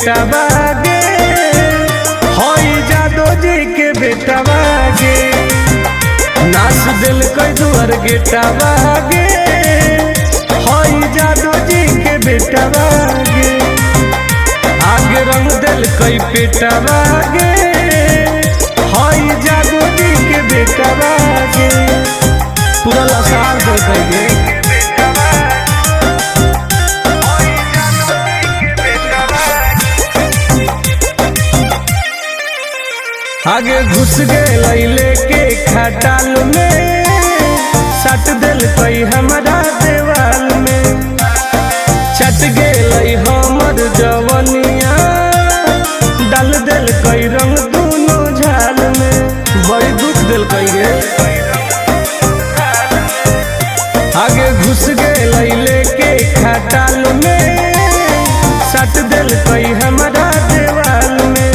बेटा बागे, हई जादो जी के बेटा बागे, नाच दिल कई दुआर गेटा बागे, हई जादो जी के बेटा बागे, आगे रंग दिल कई पेटा बागे, हई जादो जी के बेटा बागे, पूरा लसार दिल कई आगे घुस गए लेके खटाल में, सट दिल कई हमारा देवाल में, चट गए हमर जवनिया, डाल दिल कई रंग दोनों झाल में, बड़ी दुख दिल कई गे। आगे घुस गए लेके खटाल में, सट दिल कई हमारा देवाल में,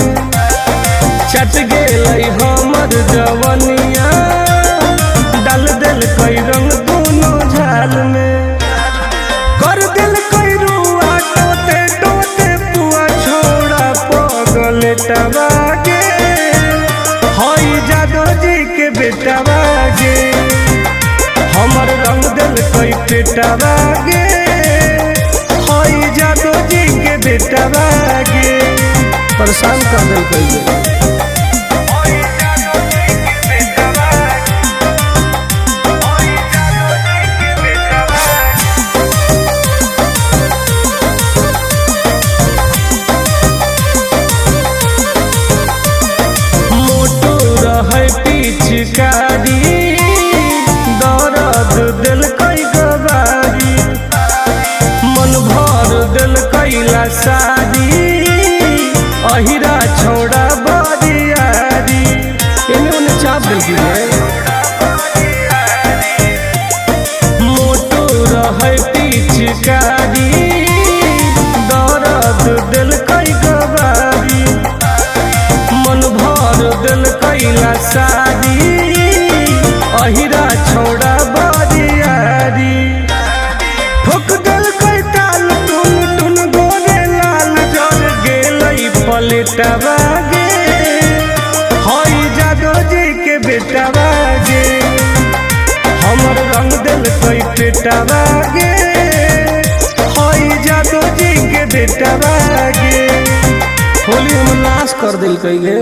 चट गेलई हमर जवनिया, डाल दिल कई रंग दोनों झाल में, कर दिल कई रुआ टोते टोते पुआ छोड़ा पगलेटा बागे, हई जादो जी के बेटा बागे, हमर रंग दिल कई पेटा बागे, हई जादो जी के बेटा बागे, परेशान कर दिल कई पिचकारी, दर्द दिल कई गवारी, मन भर दिल कैला सारी, अहिरा छोड़ा बरियारी, इन्होंने चाप दिल मोटो रहे पिचकारी, दर्द दिल कई गवारी, मन भर दिल कैला सारी, अहिरा छोड़ा बरियारी, ठोक दिल कई ताल टुन टुन गोरे लाल, जर गेलई पलेटा बागे, हई जादो जी के बेटा बागे, हमर रंग दिल कई पेटा बागे, हई जादो जी के बेटा बागे, होली हम नाश कर दिल कई गे।